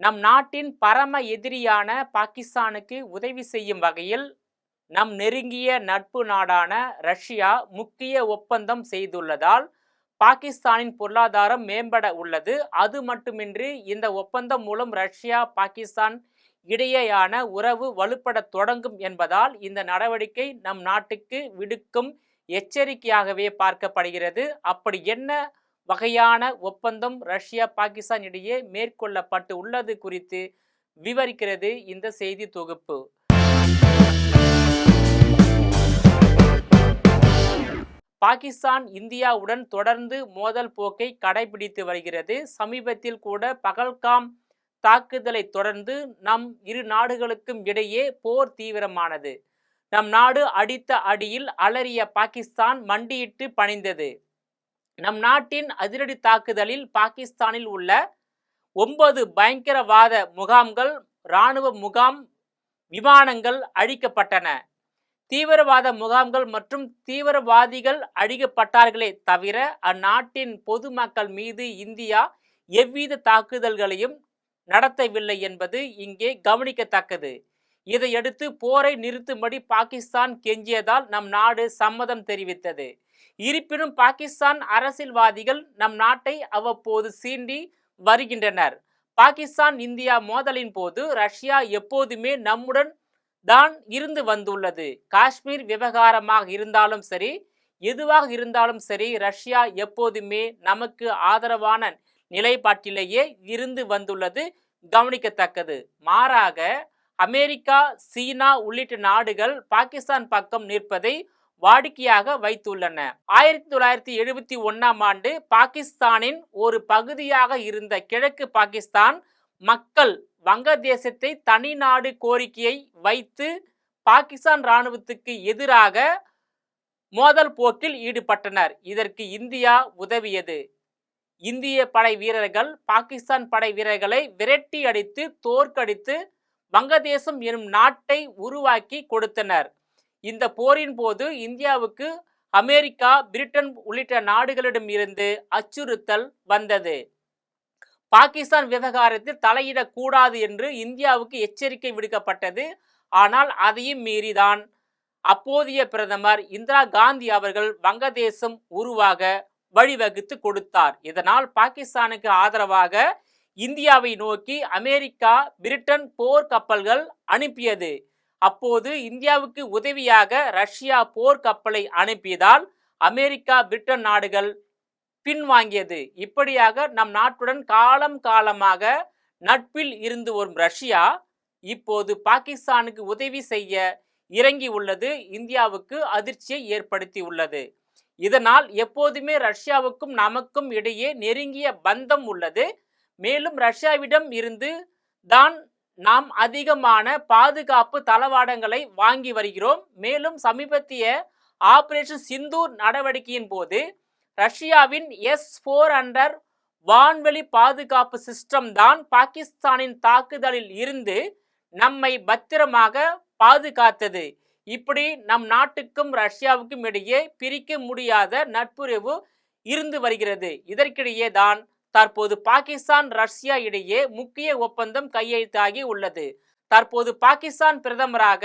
நம் நாட்டின் பரம எதிரியான பாகிஸ்தானுக்கு உதவி செய்யும் வகையில் நம் நெருங்கிய நட்பு நாடான ரஷ்யா முக்கிய ஒப்பந்தம் செய்துள்ளதால் பாகிஸ்தானின் பொருளாதாரம் மேம்பட உள்ளது. அது மட்டுமின்றி இந்த ஒப்பந்தம் மூலம் ரஷ்யா பாகிஸ்தான் இடையேயான உறவு வலுப்பட தொடங்கும் என்பதால் இந்த நடவடிக்கை நம் நாட்டுக்கு விடுக்கும் எச்சரிக்கையாகவே பார்க்கப்படுகிறது. அப்படி என்ன வகையான ஒப்பந்தம் ரஷ்யா பாகிஸ்தான் இடையே மேற்கொள்ளப்பட்டு உள்ளது குறித்து விவரிக்கிறது இந்த செய்தி தொகுப்பு. பாகிஸ்தான் இந்தியாவுடன் தொடர்ந்து மோதல் போக்கை கடைபிடித்து வருகிறது. சமீபத்தில் கூட பகல்காம் தாக்குதலை தொடர்ந்து நம் இரு நாடுகளுக்கும் இடையே போர் தீவிரமானது. நம் நாடு அடித்த அடியில் அலறிய பாகிஸ்தான் மண்டியிட்டு பணிந்தது. நம் நாட்டின் அதிரடி தாக்குதலில் பாகிஸ்தானில் உள்ள 9 பயங்கரவாத முகாம்கள், இராணுவ முகாம், விமானங்கள் அழிக்கப்பட்டன. தீவிரவாத முகாம்கள் மற்றும் தீவிரவாதிகள் அழிக்கப்பட்டார்களே தவிர அந்நாட்டின் பொதுமக்கள் மீது இந்தியா எவ்வித தாக்குதல்களையும் நடத்தவில்லை என்பது இங்கே கவனிக்கத்தக்கது. இதையடுத்து போரை நிறுத்தும்படி பாகிஸ்தான் கெஞ்சியதால் நம் நாடு சம்மதம் தெரிவித்தது. இருப்பினும் பாகிஸ்தான் அரசியல்வாதிகள் நம் நாட்டை அவ்வப்போது சீண்டி வருகின்றனர். பாகிஸ்தான் இந்தியா மோதலின் போது ரஷ்யா எப்போதுமே நம்முடன் தான் இருந்து வந்துள்ளது. காஷ்மீர் விவகாரமாக இருந்தாலும் சரி, எதுவாக இருந்தாலும் சரி, ரஷ்யா எப்போதுமே நமக்கு ஆதரவான நிலைப்பாட்டிலேயே இருந்து வந்துள்ளது கவனிக்கத்தக்கது. மாறாக அமெரிக்கா, சீனா உள்ளிட்ட நாடுகள் பாகிஸ்தான் பக்கம் நிற்பதை வாடிக்கையாக வைத்துள்ளன. 1971ஆம் ஆண்டு பாகிஸ்தானின் ஒரு பகுதியாக இருந்த கிழக்கு பாகிஸ்தான் மக்கள் வங்கதேசத்தை தனி நாடு கோரிக்கையை வைத்து பாகிஸ்தான் இராணுவத்துக்கு எதிராக மோதல் போக்கில் ஈடுபட்டனர். இதற்கு இந்தியா உதவியது. இந்திய படை வீரர்கள் பாகிஸ்தான் படை வீரர்களை விரட்டி அடித்து தோற்கடித்து வங்கதேசம் எனும் நாட்டை உருவாக்கி கொடுத்தனர். இந்த போரின் போது இந்தியாவுக்கு அமெரிக்கா, பிரிட்டன் உள்ளிட்ட நாடுகளிடம் இருந்து அச்சுறுத்தல் வந்தது. பாகிஸ்தான் விவகாரத்தில் தலையிடக்கூடாது என்று இந்தியாவுக்கு எச்சரிக்கை விடுக்கப்பட்டது. ஆனால் அதையும் மீறிதான் அப்போதைய பிரதமர் இந்திரா காந்தி அவர்கள் வங்கதேசம் உருவாக வழிவகுத்து கொடுத்தார். இதனால் பாகிஸ்தானுக்கு ஆதரவாக இந்தியாவை நோக்கி அமெரிக்கா, பிரிட்டன் போர் கப்பல்கள் அனுப்பியது. அப்போது இந்தியாவுக்கு உதவியாக ரஷ்யா போர் கப்பலை அனுப்பியதால் அமெரிக்கா, பிரிட்டன் நாடுகள் பின்வாங்கியது. இப்படியாக நம் நாட்டுடன் காலம் காலமாக நட்பில் இருந்து வரும் ரஷ்யா இப்போது பாகிஸ்தானுக்கு உதவி செய்ய இறங்கி உள்ளது இந்தியாவுக்கு அதிர்ச்சியை ஏற்படுத்தி உள்ளது. இதனால் எப்போதுமே ரஷ்யாவுக்கும் நமக்கும் இடையே நெருங்கிய பந்தம் உள்ளது. மேலும் ரஷ்யாவிடம் இருந்து தான் நாம் அதிகமான பாதுகாப்பு தளவாடங்களை வாங்கி வருகிறோம். மேலும் சமீபத்திய ஆபரேஷன் சிந்தூர் நடவடிக்கையின் போது ரஷ்யாவின் S-400 வான்வெளி பாதுகாப்பு சிஸ்டம் தான் பாகிஸ்தானின் தாக்குதலில் இருந்து நம்மை பத்திரமாக பாதுகாத்தது. இப்படி நம் நாட்டுக்கும் ரஷ்யாவுக்கும் இடையே பிரிக்க முடியாத நட்புறவு இருந்து வருகிறது. இதற்கிடையே தான் தற்போது பாகிஸ்தான், ரஷ்யா இடையே முக்கிய ஒப்பந்தம் கையெழுத்தாகி உள்ளது. தற்போது பாகிஸ்தான் பிரதமராக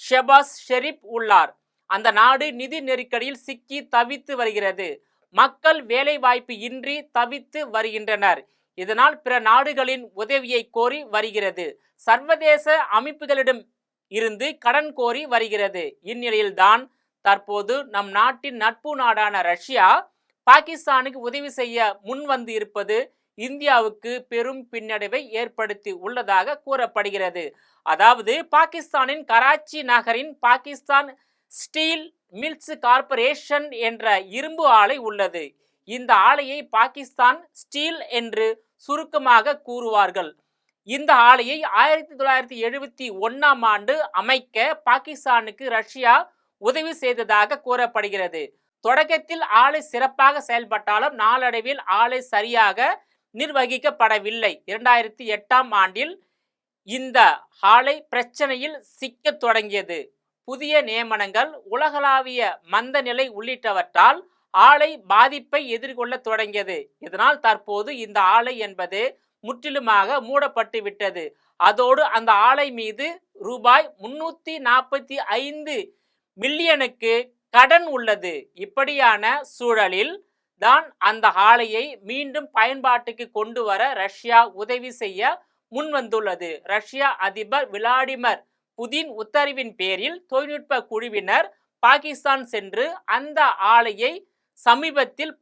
ஷெபாஸ் ஷெரீப் உள்ளார். அந்த நாடு நிதி நெருக்கடியில் சிக்கி தவித்து வருகிறது. மக்கள் வேலை வாய்ப்பு இன்றி தவித்து வருகின்றனர். இதனால் பிற நாடுகளின் உதவியை கோரி வருகிறது. சர்வதேச அமைப்புகளிடம் இருந்து கடன் கோரி வருகிறது. இந்நிலையில்தான் தற்போது நம் நாட்டின் நட்பு நாடான ரஷ்யா பாகிஸ்தானுக்கு உதவி செய்ய முன்வந்து இருப்பது இந்தியாவுக்கு பெரும் பின்னடைவை ஏற்படுத்தி உள்ளதாக கூறப்படுகிறது. அதாவது பாகிஸ்தானின் கராச்சி நகரின் பாகிஸ்தான் ஸ்டீல் மில்ஸ் கார்ப்பரேஷன் என்ற இரும்பு ஆலை உள்ளது. இந்த ஆலையை பாகிஸ்தான் ஸ்டீல் என்று சுருக்கமாக கூறுவார்கள். இந்த ஆலையை 1971ஆம் ஆண்டு அமைக்க பாகிஸ்தானுக்கு ரஷ்யா உதவி செய்ததாக கூறப்படுகிறது. தொடக்கத்தில் ஆலை சிறப்பாக செயல்பட்டாலும் நாளடைவில் ஆலை சரியாக நிர்வகிக்கப்படவில்லை. 2008ஆம் ஆண்டில் இந்த ஆலை பிரச்சனையில் சிக்க தொடங்கியது. புதிய நியமனங்கள், உலகளாவிய மந்த நிலை உள்ளிட்டவற்றால் ஆலை பாதிப்பை எதிர்கொள்ள தொடங்கியது. இதனால் தற்போது இந்த ஆலை என்பது முற்றிலுமாக மூடப்பட்டு விட்டது. அதோடு அந்த ஆலை மீது ரூபாய் 345 மில்லியனுக்கு கடன் உள்ளது. இப்படியான சூழலில் தான் அந்த ஆலையை மீண்டும் பயன்பாட்டுக்கு கொண்டு வர ரஷ்யா உதவி செய்ய முன்வந்துள்ளது. ரஷ்ய அதிபர் விளாடிமிர் புதின் உத்தரவின் பேரில் தொழில்நுட்ப குழுவினர் பாகிஸ்தான் சென்று அந்த ஆலையை சமீபத்தில்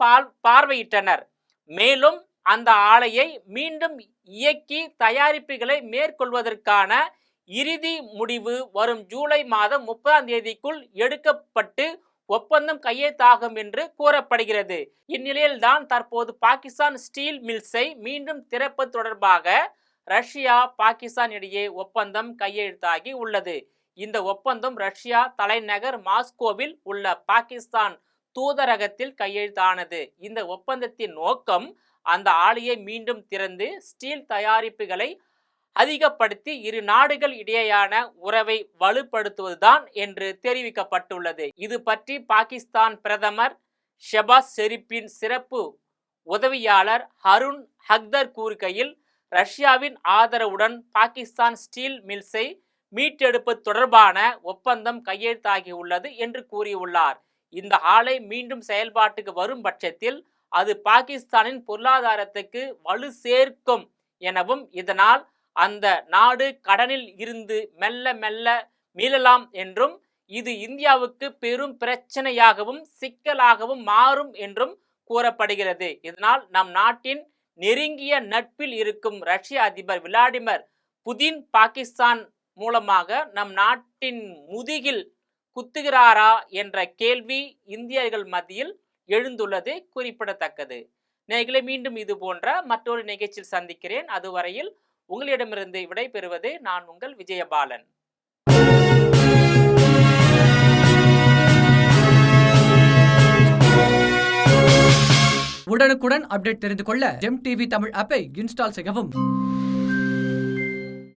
பார்வையிட்டனர். மேலும் அந்த ஆலையை மீண்டும் இயக்கி தயாரிப்புகளை மேற்கொள்வதற்கான இறுதி முடிவு வரும் ஜூலை மாதம் 30ஆம் தேதிக்குள் எடுக்கப்பட்டு ஒப்பந்தம் கையெழுத்தாகும் என்று கூறப்படுகிறது. இந்நிலையில்தான் தற்போது பாகிஸ்தான் ஸ்டீல் மில்ஸை மீண்டும் திறப்பது தொடர்பாக ரஷ்யா பாகிஸ்தான் இடையே ஒப்பந்தம் கையெழுத்தாகி உள்ளது. இந்த ஒப்பந்தம் ரஷ்யா தலைநகர் மாஸ்கோவில் உள்ள பாகிஸ்தான் தூதரகத்தில் கையெழுத்தானது. இந்த ஒப்பந்தத்தின் நோக்கம் அந்த ஆலையை மீண்டும் திறந்து ஸ்டீல் தயாரிப்புகளை அதிகப்படுத்தி இரு நாடுகள் இடையேயான உறவை வலுப்படுத்துவதுதான் என்று தெரிவிக்கப்பட்டுள்ளது. இது பற்றி பாகிஸ்தான் பிரதமர் ஷெபாஸ் ஷெரீப்பின் சிறப்பு உதவியாளர் ஹருண் ஹக்தர் கூறுகையில், ரஷ்யாவின் ஆதரவுடன் பாகிஸ்தான் ஸ்டீல் மில்ஸை மீட்டெடுப்பது தொடர்பான ஒப்பந்தம் கையெழுத்தாகியுள்ளது என்று கூறியுள்ளார். இந்த ஆலை மீண்டும் செயல்பாட்டுக்கு வரும் பட்சத்தில் அது பாகிஸ்தானின் பொருளாதாரத்துக்கு வலு சேர்க்கும் எனவும், இதனால் அந்த நாடு கடனில் இருந்து மெல்ல மெல்ல மீளலாம் என்றும், இது இந்தியாவுக்கு பெரும் பிரச்சனையாகவும் சிக்கலாகவும் மாறும் என்றும் கூறப்படுகிறது. இதனால் நம் நாட்டின் நெருங்கிய நட்பில் இருக்கும் ரஷ்ய அதிபர் விளாடிமிர் புதின் பாகிஸ்தான் மூலமாக நம் நாட்டின் முதுகில் குத்துகிறாரா என்ற கேள்வி இந்தியர்கள் மத்தியில் எழுந்துள்ளது குறிப்பிடத்தக்கது. நேயர்களே, மீண்டும் இது போன்ற மற்றொரு நிகழ்ச்சியில் சந்திக்கிறேன். அதுவரையில் உங்களிடமிருந்து விடைபெறுவது நான் உங்கள் விஜயபாலன். உடனுக்குடன் அப்டேட் தெரிந்து கொள்ள ஜெம் டிவி தமிழ் ஆப்பை இன்ஸ்டால் செய்யவும்.